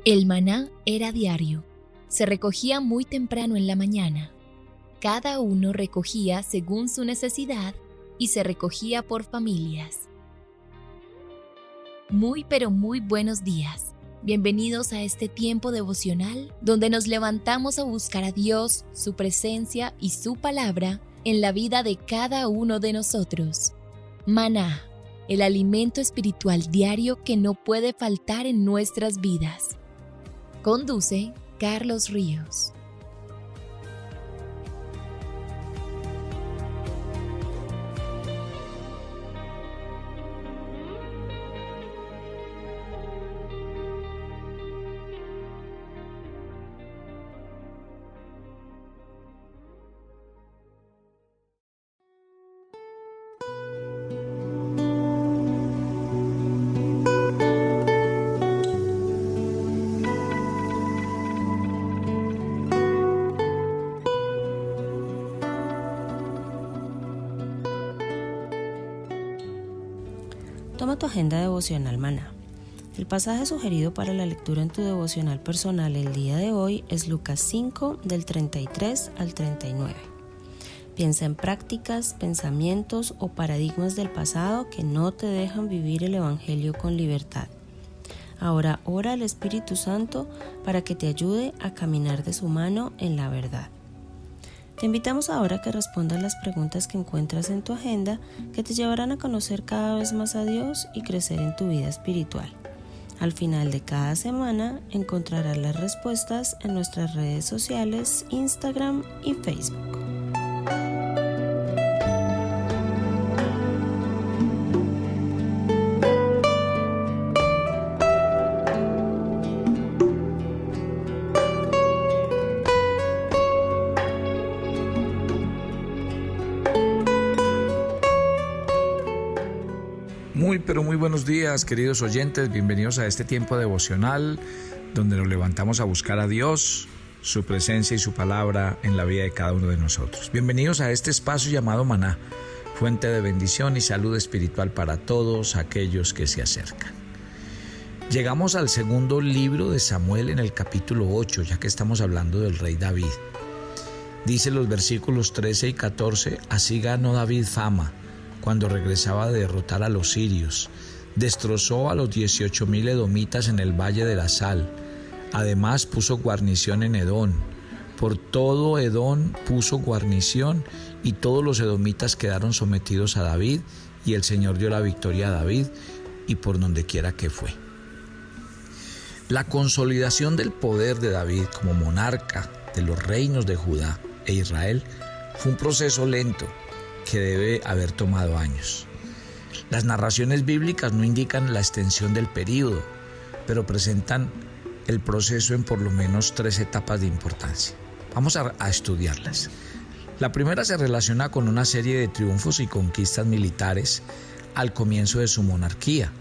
El maná era diario. Se recogía muy temprano en la mañana. Cada uno recogía según su necesidad y se recogía por familias. Pero muy buenos días. Bienvenidos a este tiempo devocional donde nos levantamos a buscar a Dios, su presencia y su palabra en la vida de cada uno de nosotros. Maná, el alimento espiritual diario que no puede faltar en nuestras vidas. Conduce Carlos Ríos. Toma tu agenda devocional Maná. El pasaje sugerido para la lectura en tu devocional personal el día de hoy es Lucas 5, del 33 al 39. Piensa en prácticas, pensamientos o paradigmas del pasado que no te dejan vivir el Evangelio con libertad. Ahora ora al Espíritu Santo para que te ayude a caminar de su mano en la verdad. Te invitamos ahora a que respondas las preguntas que encuentras en tu agenda que te llevarán a conocer cada vez más a Dios y crecer en tu vida espiritual. Al final de cada semana encontrarás las respuestas en nuestras redes sociales, Instagram y Facebook. Muy buenos días, queridos oyentes. Bienvenidos a este tiempo devocional donde nos levantamos a buscar a Dios, su presencia y su palabra en la vida de cada uno de nosotros. Bienvenidos a este espacio llamado Maná, fuente de bendición y salud espiritual para todos aquellos que se acercan. Llegamos al segundo libro de Samuel en el capítulo 8, ya que estamos hablando del rey David. Dice los versículos 13 y 14, así ganó David fama cuando regresaba de derrotar a los sirios. Destrozó a los 18,000 edomitas en el Valle de la Sal. Además puso guarnición en Edom. Por todo Edom puso guarnición y todos los edomitas quedaron sometidos a David y el Señor dio la victoria a David y por donde quiera que fue. La consolidación del poder de David como monarca de los reinos de Judá e Israel fue un proceso lento que debe haber tomado años. Las narraciones bíblicas no indican la extensión del período, pero presentan el proceso en por lo menos 3 etapas de importancia. Vamos a estudiarlas. La primera se relaciona con una serie de triunfos y conquistas militares al comienzo de su monarquía.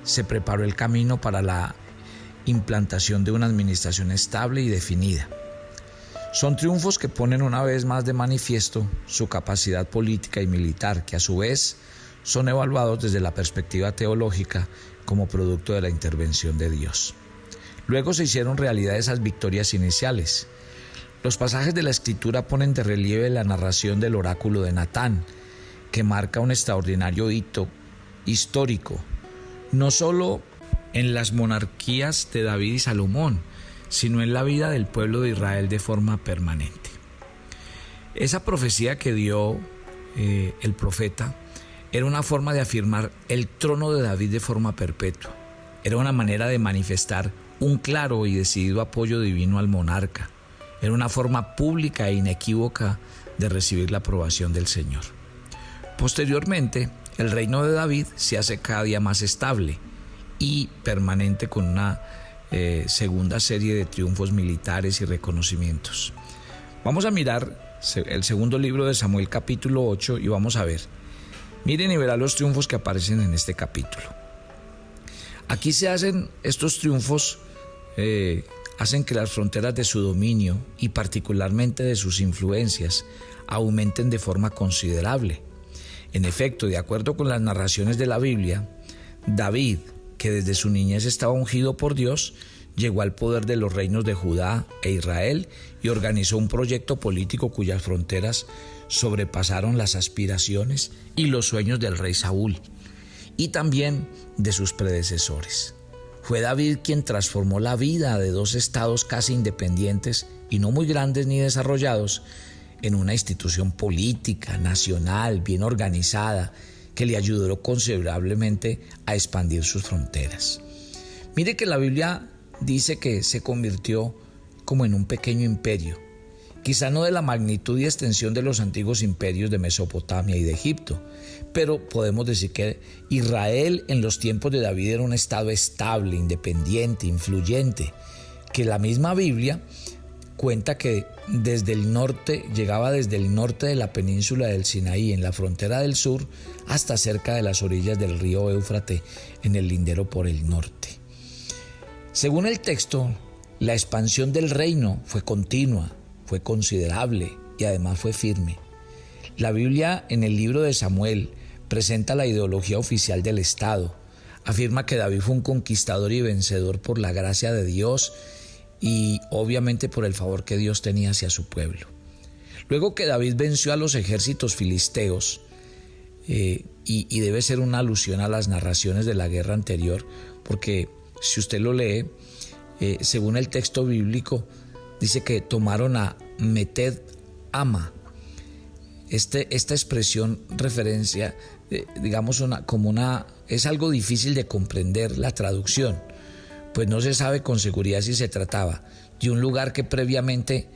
Se preparó el camino para la implantación de una administración estable y definida. Son triunfos que ponen una vez más de manifiesto su capacidad política y militar, que a su vez son evaluados desde la perspectiva teológica como producto de la intervención de Dios. Luego se hicieron realidad esas victorias iniciales. Los pasajes de la Escritura ponen de relieve la narración del oráculo de Natán, que marca un extraordinario hito histórico, no solo en las monarquías de David y Salomón, sino en la vida del pueblo de Israel de forma permanente. Esa profecía que dio el profeta era una forma de afirmar el trono de David de forma perpetua. Era una manera de manifestar un claro y decidido apoyo divino al monarca. Era una forma pública e inequívoca de recibir la aprobación del Señor. Posteriormente, el reino de David se hace cada día más estable y permanente con una segunda serie de triunfos militares y reconocimientos. Vamos a mirar el segundo libro de Samuel capítulo 8 y vamos a ver. Miren y verán los triunfos que aparecen en este capítulo. Aquí se hacen estos triunfos, hacen que las fronteras de su dominio y particularmente de sus influencias aumenten de forma considerable. En efecto, de acuerdo con las narraciones de la Biblia, David, que desde su niñez estaba ungido por Dios, llegó al poder de los reinos de Judá e Israel y organizó un proyecto político cuyas fronteras sobrepasaron las aspiraciones y los sueños del rey Saúl y también de sus predecesores. Fue David quien transformó la vida de dos estados casi independientes y no muy grandes ni desarrollados en una institución política, nacional, bien organizada, que le ayudó considerablemente a expandir sus fronteras. Mire que la Biblia dice que se convirtió como en un pequeño imperio, quizá no de la magnitud y extensión de los antiguos imperios de Mesopotamia y de Egipto, pero podemos decir que Israel en los tiempos de David era un estado estable, independiente, influyente, que la misma Biblia cuenta que llegaba desde el norte de la península del Sinaí, en la frontera del sur, hasta cerca de las orillas del río Éufrates, en el lindero por el norte. Según el texto, la expansión del reino fue continua, fue considerable y además fue firme. La Biblia, en el libro de Samuel, presenta la ideología oficial del Estado. Afirma que David fue un conquistador y vencedor por la gracia de Dios y obviamente por el favor que Dios tenía hacia su pueblo. Luego que David venció a los ejércitos filisteos, y debe ser una alusión a las narraciones de la guerra anterior, porque si usted lo lee, según el texto bíblico, dice que tomaron a Meted Ama. Esta expresión referencia, es algo difícil de comprender la traducción, pues no se sabe con seguridad si se trataba de un lugar que previamente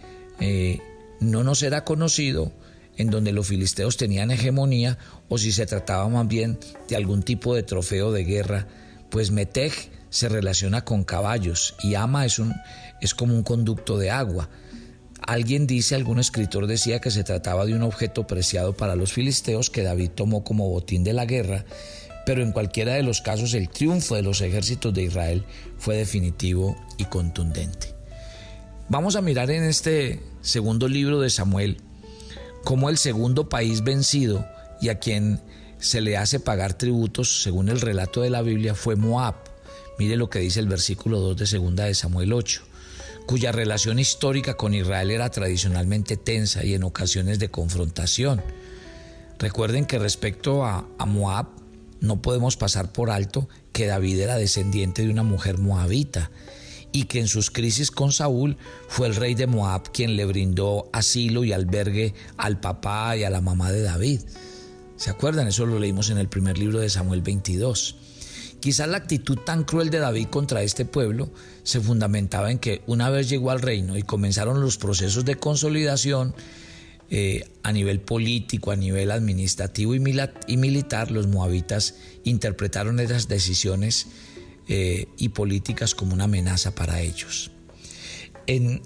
no nos era conocido, en donde los filisteos tenían hegemonía, o si se trataba más bien de algún tipo de trofeo de guerra, pues Meteg se relaciona con caballos y Ama es como un conducto de agua. Algún escritor decía que se trataba de un objeto preciado para los filisteos que David tomó como botín de la guerra, pero en cualquiera de los casos el triunfo de los ejércitos de Israel fue definitivo y contundente. Vamos a mirar en este segundo libro de Samuel cómo el segundo país vencido y a quien se le hace pagar tributos, según el relato de la Biblia, fue Moab. Mire lo que dice el versículo 2 de 2 de Samuel 8, cuya relación histórica con Israel era tradicionalmente tensa y en ocasiones de confrontación. Recuerden que respecto a Moab, no podemos pasar por alto que David era descendiente de una mujer moabita y que en sus crisis con Saúl fue el rey de Moab quien le brindó asilo y albergue al papá y a la mamá de David. ¿Se acuerdan? Eso lo leímos en el primer libro de Samuel 22. Quizás la actitud tan cruel de David contra este pueblo se fundamentaba en que una vez llegó al reino y comenzaron los procesos de consolidación a nivel político, a nivel administrativo y militar, los moabitas interpretaron esas decisiones y políticas como una amenaza para ellos. En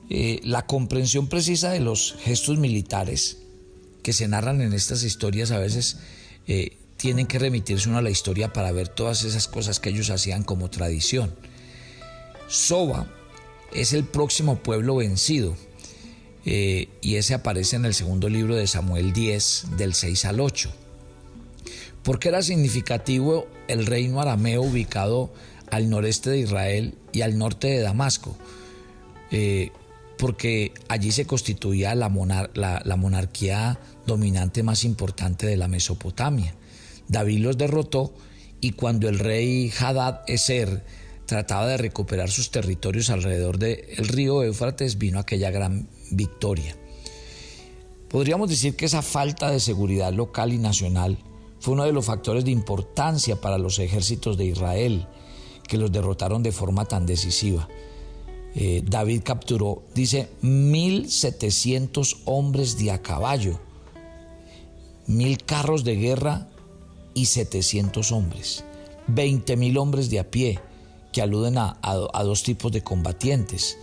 la comprensión precisa de los gestos militares que se narran en estas historias, a veces tienen que remitirse uno a la historia para ver todas esas cosas que ellos hacían como tradición. Soba es el próximo pueblo vencido, y ese aparece en el segundo libro de Samuel 10, del 6 al 8. ¿Por qué era significativo el reino arameo ubicado al noreste de Israel y al norte de Damasco? Porque allí se constituía la monarquía dominante más importante de la Mesopotamia. David los derrotó y cuando el rey Hadad-Ezer trataba de recuperar sus territorios alrededor del río Éufrates, vino aquella gran victoria. Podríamos decir que esa falta de seguridad local y nacional fue uno de los factores de importancia para los ejércitos de Israel, que los derrotaron de forma tan decisiva. David capturó, dice, 1,700 hombres de a caballo, 1,000 carros de guerra y 700 hombres, 20,000 hombres de a pie, que aluden a dos tipos de combatientes.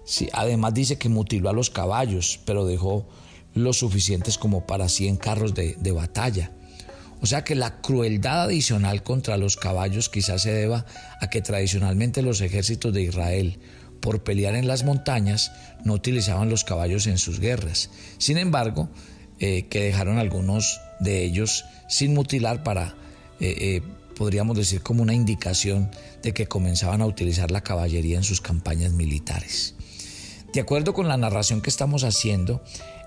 Sí, además dice que mutiló a los caballos, pero dejó los suficientes como para 100 carros de batalla. O sea que la crueldad adicional contra los caballos quizás se deba a que tradicionalmente los ejércitos de Israel, por pelear en las montañas, no utilizaban los caballos en sus guerras. Sin embargo, que dejaron algunos de ellos sin mutilar podríamos decir como una indicación de que comenzaban a utilizar la caballería en sus campañas militares. De acuerdo con la narración que estamos haciendo,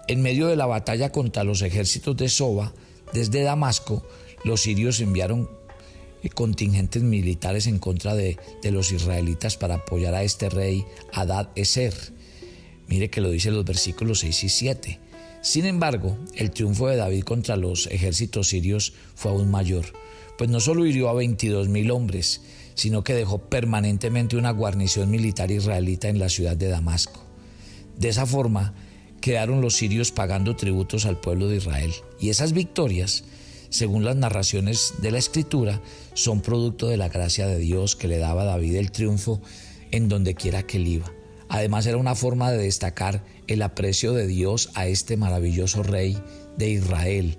en medio de la batalla contra los ejércitos de Soba, desde Damasco, los sirios enviaron contingentes militares en contra de los israelitas para apoyar a este rey Hadad-Ezer. Mire que lo dice los versículos 6 y 7. Sin embargo, el triunfo de David contra los ejércitos sirios fue aún mayor, pues no solo hirió a 22,000 hombres, sino que dejó permanentemente una guarnición militar israelita en la ciudad de Damasco. De esa forma, quedaron los sirios pagando tributos al pueblo de Israel. Y esas victorias, según las narraciones de la Escritura, son producto de la gracia de Dios que le daba a David el triunfo en donde quiera que él iba. Además, era una forma de destacar el aprecio de Dios a este maravilloso rey de Israel,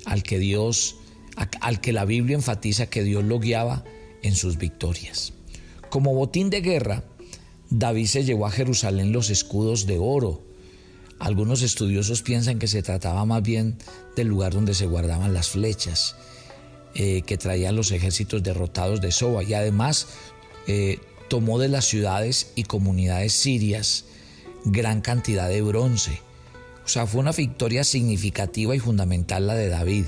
al que la Biblia enfatiza que Dios lo guiaba en sus victorias. Como botín de guerra, David se llevó a Jerusalén los escudos de oro. Algunos estudiosos piensan que se trataba más bien del lugar donde se guardaban las flechas que traían los ejércitos derrotados de Soba, y además tomó de las ciudades y comunidades sirias gran cantidad de bronce. O sea, fue una victoria significativa y fundamental la de David,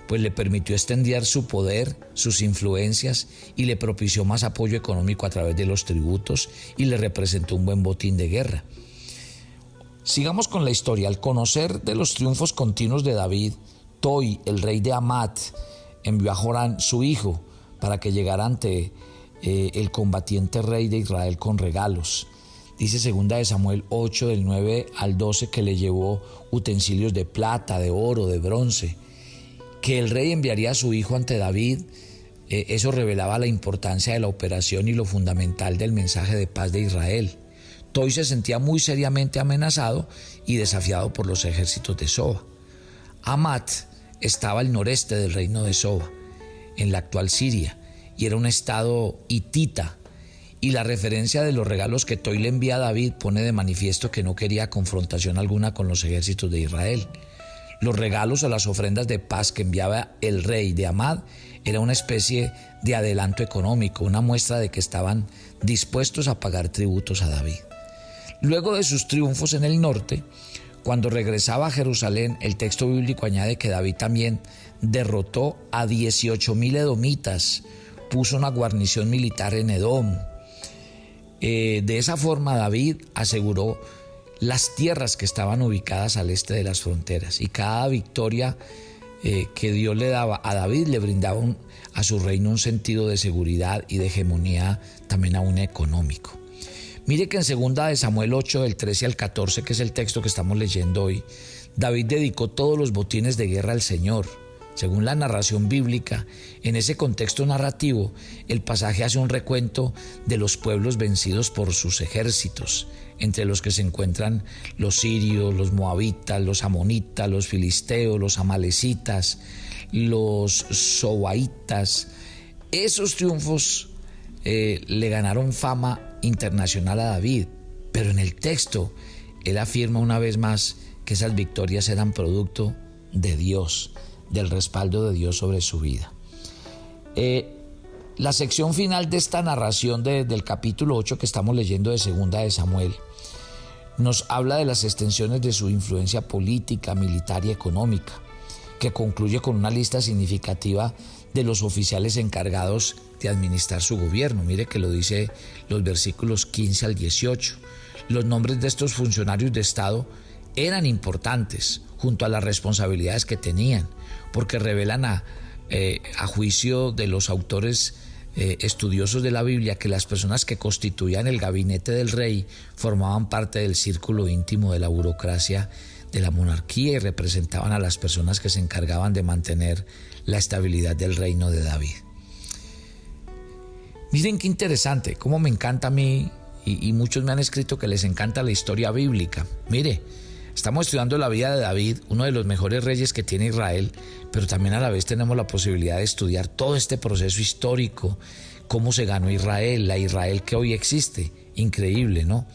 pues le permitió extender su poder, sus influencias, y le propició más apoyo económico a través de los tributos, y le representó un buen botín de guerra. Sigamos con la historia. Al conocer de los triunfos continuos de David, Toi, el rey de Hamat, envió a Joram, su hijo, para que llegara ante el combatiente rey de Israel con regalos. Dice 2 de Samuel 8, del 9 al 12, que le llevó utensilios de plata, de oro, de bronce. Que el rey enviaría a su hijo ante David, eso revelaba la importancia de la operación y lo fundamental del mensaje de paz de Israel. Toi se sentía muy seriamente amenazado y desafiado por los ejércitos de Soba. Hamat estaba al noreste del reino de Soba, en la actual Siria, y era un estado hitita. Y la referencia de los regalos que Toi le envía a David pone de manifiesto que no quería confrontación alguna con los ejércitos de Israel. Los regalos o las ofrendas de paz que enviaba el rey de Hamat era una especie de adelanto económico, una muestra de que estaban dispuestos a pagar tributos a David. Luego de sus triunfos en el norte, cuando regresaba a Jerusalén, el texto bíblico añade que David también derrotó a 18,000 edomitas, puso una guarnición militar en Edom. De esa forma David aseguró las tierras que estaban ubicadas al este de las fronteras, y cada victoria que Dios le daba a David le brindaba a su reino un sentido de seguridad y de hegemonía también aún económico. Mire que en 2 de Samuel 8, del 13 al 14, que es el texto que estamos leyendo hoy, David dedicó todos los botines de guerra al Señor. Según la narración bíblica, en ese contexto narrativo, el pasaje hace un recuento de los pueblos vencidos por sus ejércitos, entre los que se encuentran los sirios, los moabitas, los amonitas, los filisteos, los amalecitas, los sobaitas. Esos triunfos le ganaron fama internacional a David, pero en el texto él afirma una vez más que esas victorias eran producto de Dios, del respaldo de Dios sobre su vida. La sección final de esta narración del capítulo 8 que estamos leyendo de 2 de Samuel nos habla de las extensiones de su influencia política, militar y económica, que concluye con una lista significativa de los oficiales encargados de administrar su gobierno. Mire que lo dice los versículos 15 al 18. Los nombres de estos funcionarios de Estado eran importantes junto a las responsabilidades que tenían, porque revelan a juicio de los autores estudiosos de la Biblia que las personas que constituían el gabinete del rey formaban parte del círculo íntimo de la burocracia de la monarquía y representaban a las personas que se encargaban de mantener la estabilidad del reino de David. Miren qué interesante, cómo me encanta a mí, y muchos me han escrito que les encanta la historia bíblica. Mire, estamos estudiando la vida de David, uno de los mejores reyes que tiene Israel, pero también a la vez tenemos la posibilidad de estudiar todo este proceso histórico, cómo se ganó Israel, la Israel que hoy existe. Increíble, ¿no?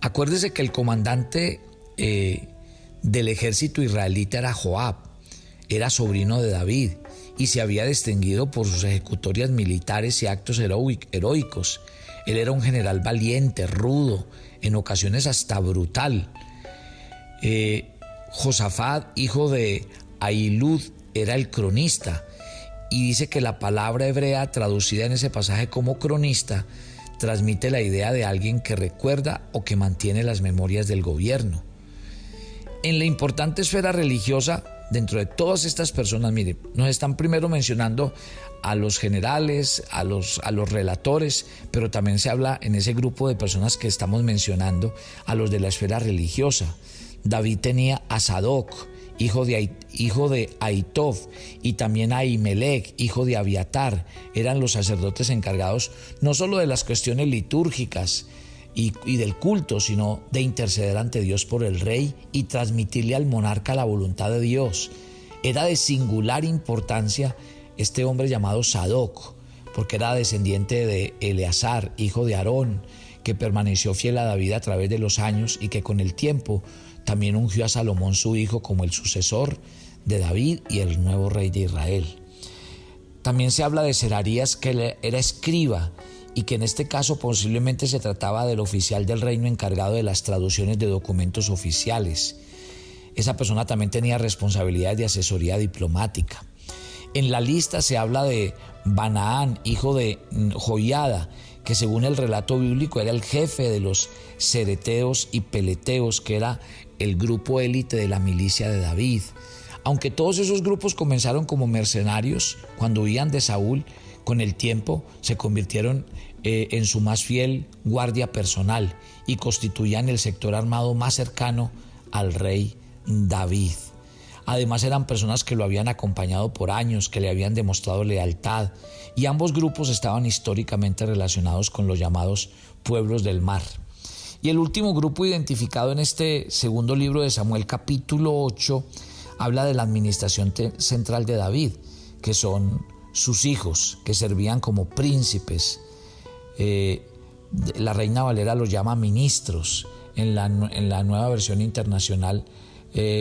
Acuérdese que el comandante del ejército israelita era Joab, era sobrino de David, y se había distinguido por sus ejecutorias militares y actos heroicos. Él era un general valiente, rudo, en ocasiones hasta brutal. Josafat, hijo de Ahilud, era el cronista, y dice que la palabra hebrea traducida en ese pasaje como cronista transmite la idea de alguien que recuerda o que mantiene las memorias del gobierno. En la importante esfera religiosa, dentro de todas estas personas, mire, nos están primero mencionando a los generales, a los relatores, pero también se habla en ese grupo de personas que estamos mencionando a los de la esfera religiosa. David tenía a Sadoc, hijo de Ahitob, y también a Ahimelech, hijo de Abiatar. Eran los sacerdotes encargados no solo de las cuestiones litúrgicas y del culto, sino de interceder ante Dios por el rey y transmitirle al monarca la voluntad de Dios. Era de singular importancia este hombre llamado Sadoc, porque era descendiente de Eleazar, hijo de Aarón, que permaneció fiel a David a través de los años y que con el tiempo también ungió a Salomón su hijo como el sucesor de David y el nuevo rey de Israel. También se habla de Serarías, que era escriba y que en este caso posiblemente se trataba del oficial del reino encargado de las traducciones de documentos oficiales. Esa persona también tenía responsabilidades de asesoría diplomática. En la lista se habla de Banaán, hijo de Joiada, que según el relato bíblico era el jefe de los cereteos y peleteos, que era el grupo élite de la milicia de David. Aunque todos esos grupos comenzaron como mercenarios, cuando huían de Saúl, con el tiempo se convirtieron en su más fiel guardia personal y constituían el sector armado más cercano al rey David. Además eran personas que lo habían acompañado por años, que le habían demostrado lealtad, y ambos grupos estaban históricamente relacionados con los llamados pueblos del mar. Y el último grupo identificado en este segundo libro de Samuel, capítulo 8, habla de la administración central de David, que son sus hijos, que servían como príncipes. La Reina Valera los llama ministros, en la nueva versión internacional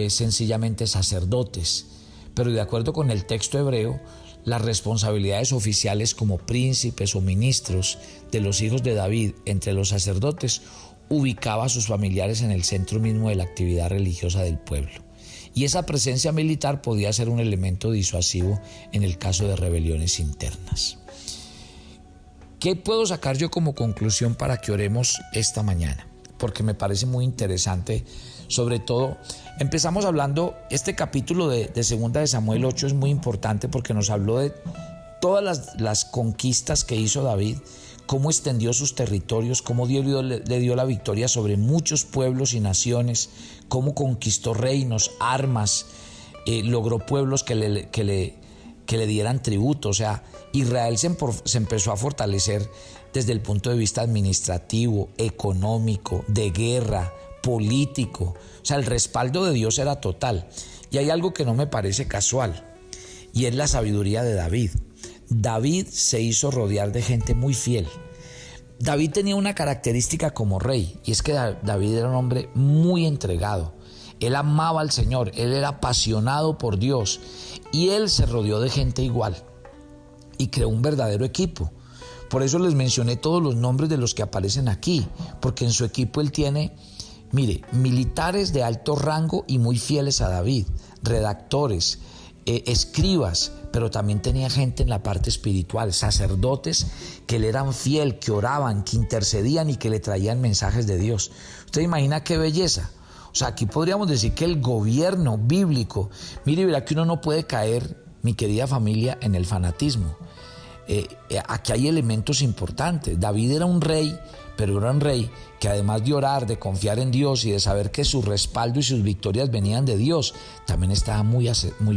sencillamente sacerdotes, pero de acuerdo con el texto hebreo, las responsabilidades oficiales como príncipes o ministros de los hijos de David entre los sacerdotes ubicaba a sus familiares en el centro mismo de la actividad religiosa del pueblo, y esa presencia militar podía ser un elemento disuasivo en el caso de rebeliones internas. ¿Qué puedo sacar yo como conclusión para que oremos esta mañana? Porque me parece muy interesante. Sobre todo, empezamos hablando, este capítulo de 2 de Samuel 8 es muy importante porque nos habló de todas las conquistas que hizo David, cómo extendió sus territorios, cómo le dio la victoria sobre muchos pueblos y naciones, cómo conquistó reinos, armas, logró pueblos que le dieran tributo. O sea, Israel se empezó a fortalecer desde el punto de vista administrativo, económico, de guerra, político. O sea, el respaldo de Dios era total. Y hay algo que no me parece casual, y es la sabiduría de David. David se hizo rodear de gente muy fiel. David tenía una característica como rey, y es que David era un hombre muy entregado. Él amaba al Señor, él era apasionado por Dios, y él se rodeó de gente igual y creó un verdadero equipo. Por eso les mencioné todos los nombres de los que aparecen aquí, porque en su equipo él tiene, militares de alto rango y muy fieles a David, redactores, escribas, pero también tenía gente en la parte espiritual, sacerdotes que le eran fiel, que oraban, que intercedían y que le traían mensajes de Dios. ¿Usted imagina qué belleza? O sea, aquí podríamos decir que el gobierno bíblico, verá que uno no puede caer, mi querida familia, en el fanatismo. Aquí hay elementos importantes. David era un rey, pero era un rey que además de orar, de confiar en Dios y de saber que su respaldo y sus victorias venían de Dios, también estaba muy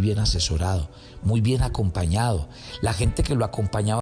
bien asesorado, muy bien acompañado. La gente que lo acompañaba